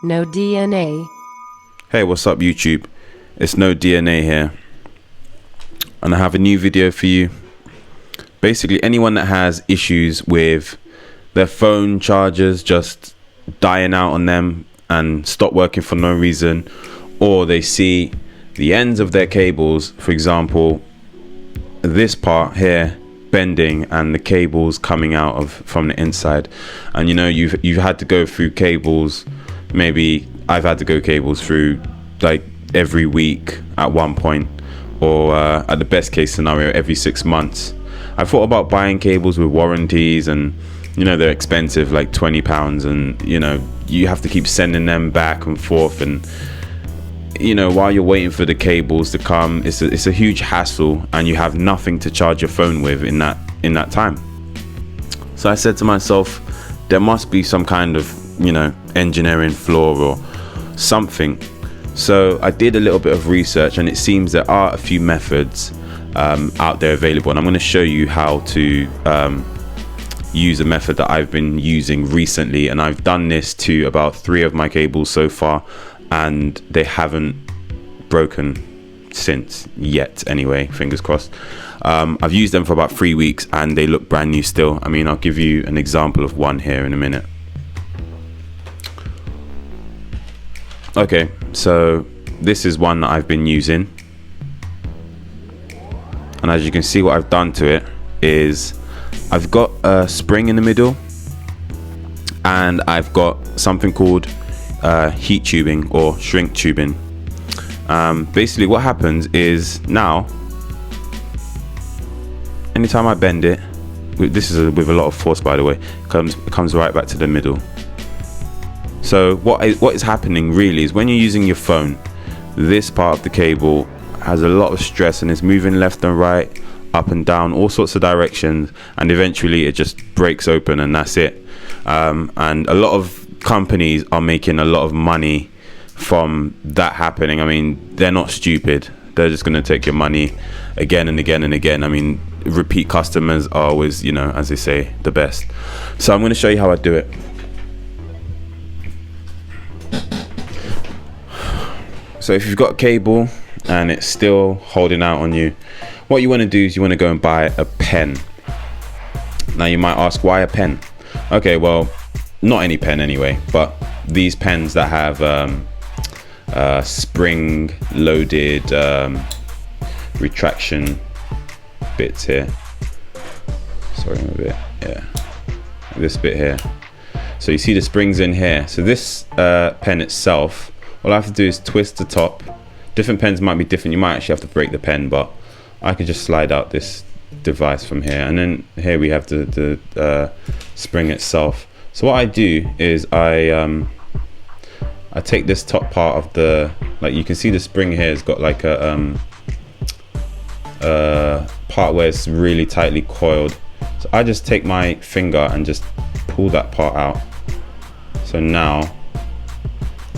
No DNA. Hey, what's up YouTube? It's No DNA here, and I have a new video for you. Basically, anyone that has issues with their phone chargers just dying out on them and stop working for no reason, or they see the ends of their cables, for example this part here bending and the cables coming out of from the inside, and you know you've had to go through cables. Maybe I've had to go cables through like every week at one point, or at the best case scenario every 6 months. I thought about buying cables with warranties, and you know they're expensive, like £20, and you know you have to keep sending them back and forth, and you know while you're waiting for the cables to come, it's a huge hassle, and you have nothing to charge your phone with in that time. So I said to myself, there must be some kind of, you know, engineering flaw or something. So I did a little bit of research, and it seems there are a few methods out there available, and I'm going to show you how to use a method that I've been using recently, and I've done this to about 3 of my cables so far, and they haven't broken since yet anyway, fingers crossed. I've used them for about 3 weeks and they look brand new still. I mean, I'll give you an example of one here in a minute. Okay, so this is one that I've been using, and as you can see, what I've done to it is I've got a spring in the middle, and I've got something called heat tubing or shrink tubing. Basically what happens is, now anytime I bend it, this is with a lot of force by the way, it comes right back to the middle. So what is happening really is when you're using your phone, this part of the cable has a lot of stress and it's moving left and right, up and down, all sorts of directions, and eventually it just breaks open and that's it. And a lot of companies are making a lot of money from that happening. I mean, they're not stupid. They're just going to take your money again and again and again. I mean, repeat customers are always, you know, as they say, the best. So I'm going to show you how I do it. So if you've got a cable and it's still holding out on you, what you want to do is you want to go and buy a pen. Now you might ask, why a pen? Okay, well, not any pen anyway, but these pens that have spring loaded retraction bits here. Sorry, a bit, yeah, this bit here. So you see the springs in here. So this pen itself, all I have to do is twist the top. Different pens might be different. You might actually have to break the pen, but I could just slide out this device from here, and then here we have the spring itself. So what I do is I take this top part of the, like you can see the spring here has got like a part where it's really tightly coiled. So I just take my finger and just pull that part out. So now,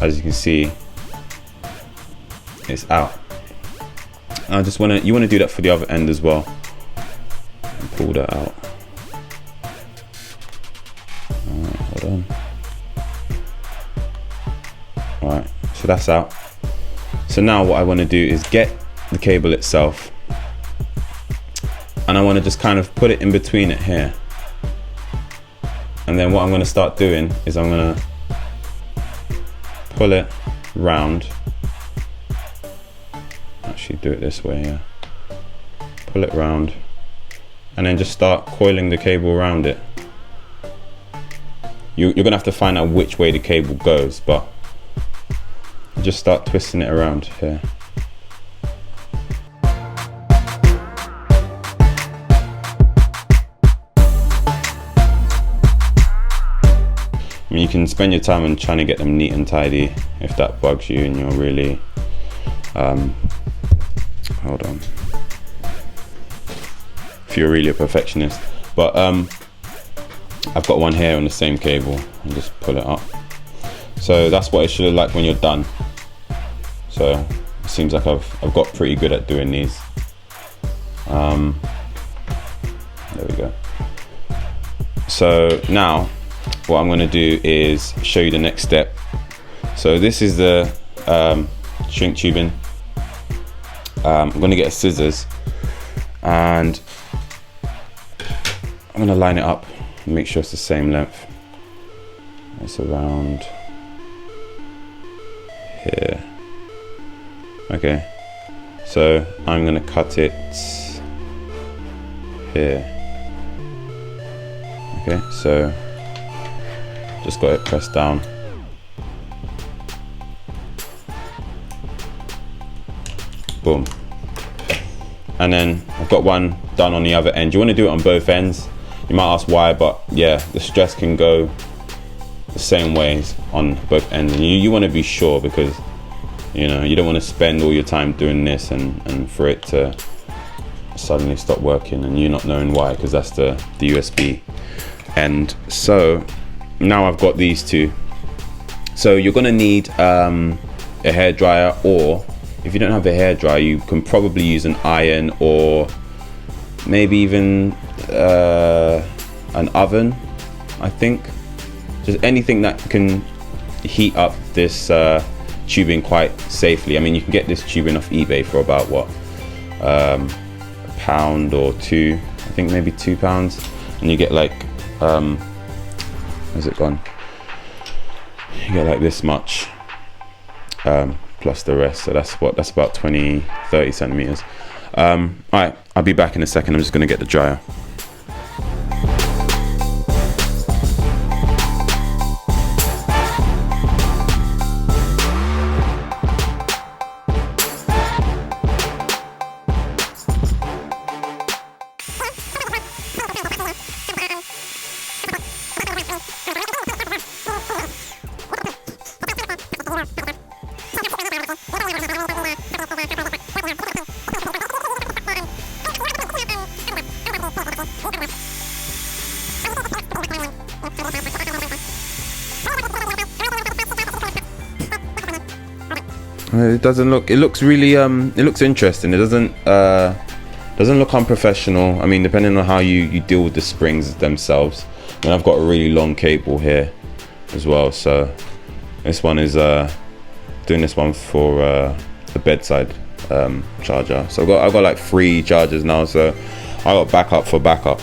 as you can see, it's out. And I just you want to do that for the other end as well. And pull that out. Alright, hold on. Alright, so that's out. So now what I want to do is get the cable itself, and I want to just kind of put it in between it here. And then what I'm going to start doing is I'm going to pull it round. Actually do it this way, yeah. Pull it round and then just start coiling the cable around it. You're gonna have to find out which way the cable goes, but just start twisting it around here. I mean, you can spend your time on trying to get them neat and tidy if that bugs you and you're really hold on, if you're really a perfectionist. But I've got one here on the same cable, and just pull it up. So that's what it should look like when you're done. So it seems like I've got pretty good at doing these. There we go. So now what I'm going to do is show you the next step. So this is the shrink tubing. I'm gonna get scissors and I'm gonna line it up and make sure it's the same length. It's around here. Okay, so I'm gonna cut it here. Okay, so just got it pressed down. Boom. And then I've got one done on the other end. You want to do it on both ends. You might ask why, but yeah, the stress can go the same ways on both ends. And you want to be sure, because you know, you don't want to spend all your time doing this and for it to suddenly stop working and you not knowing why, because that's the USB end. So now I've got these two. So you're gonna need a hairdryer, or if you don't have a hairdryer, you can probably use an iron, or maybe even an oven, I think. Just anything that can heat up this tubing quite safely. I mean, you can get this tubing off eBay for about what, £1 or £2, I think maybe £2, and you get like where's it gone? You get like this much plus the rest, so that's about 20-30 centimeters. All right, I'll be back in a second. I'm just gonna get the dryer. It doesn't look, it looks really it looks interesting. It doesn't look unprofessional. I mean, depending on how you deal with the springs themselves. And I've got a really long cable here as well, so this one is doing this one for the bedside charger. So I've got like 3 chargers now, so I got backup for backup.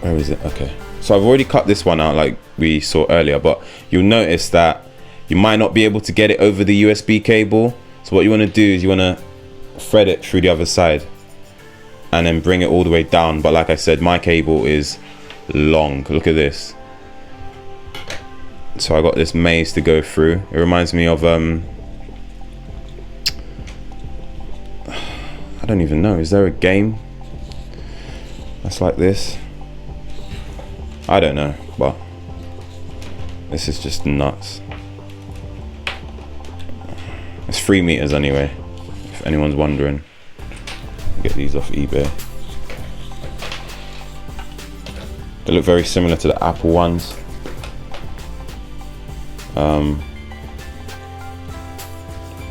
Where is it? Okay, so I've already cut this one out like we saw earlier, but you'll notice that you might not be able to get it over the USB cable. So what you want to do is you want to thread it through the other side and then bring it all the way down. But like I said, my cable is long. Look at this. So I got this maze to go through. It reminds me of I don't even know, is there a game that's like this? I don't know, but this is just nuts. It's 3 meters anyway, if anyone's wondering. Get these off eBay. They look very similar to the Apple ones.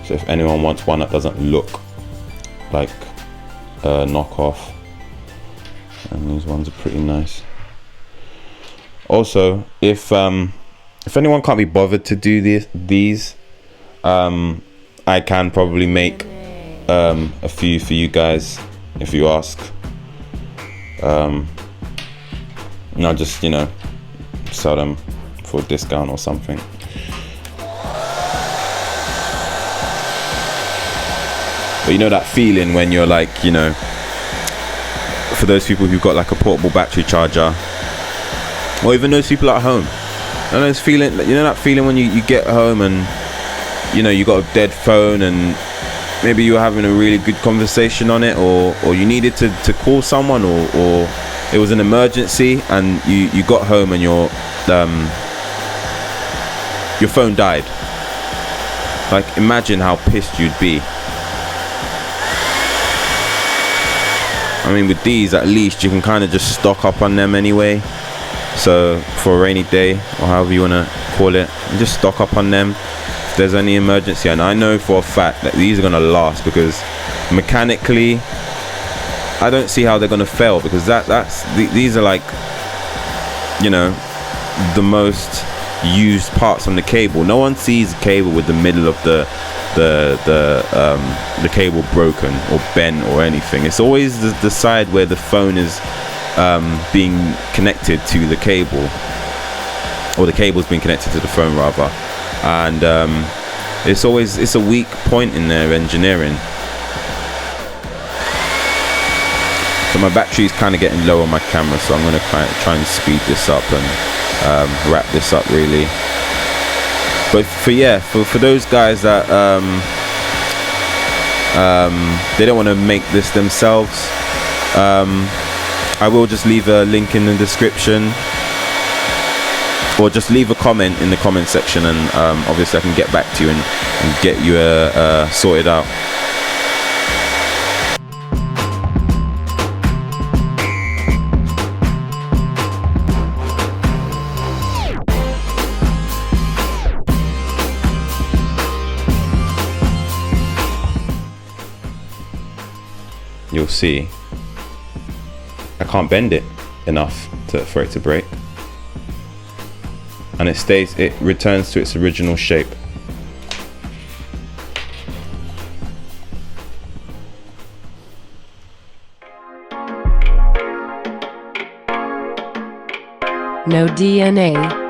So if anyone wants one that doesn't look like a knockoff, and these ones are pretty nice. Also, if anyone can't be bothered to do these, I can probably make a few for you guys if you ask. And I'll just, you know, sell them for a discount or something. But you know that feeling when you're like, you know, for those people who've got like a portable battery charger, or even those people at home, and those feeling, you know that feeling when you get home and you know you got a dead phone and maybe you were having a really good conversation on it, or you needed to call someone, or it was an emergency and you got home and your phone died. Like, imagine how pissed you'd be. I mean, with these, at least you can kind of just stock up on them anyway. So for a rainy day, or however you want to call it, you just stock up on them if there's any emergency. And I know for a fact that these are going to last, because mechanically I don't see how they're going to fail, because these are like, you know, the most used parts on the cable. No one sees the cable with the middle of the cable broken or bent or anything. It's always the side where the phone is being connected to the cable, or the cable's being connected to the phone rather, and it's a weak point in their engineering. So my battery is kind of getting low on my camera, so I'm going to try and speed this up and wrap this up really. But for those guys that they don't want to make this themselves, I will just leave a link in the description, or just leave a comment in the comment section, and obviously I can get back to you and get you sorted out. You'll see I can't bend it enough for it to break, and it returns to its original shape. No DNA.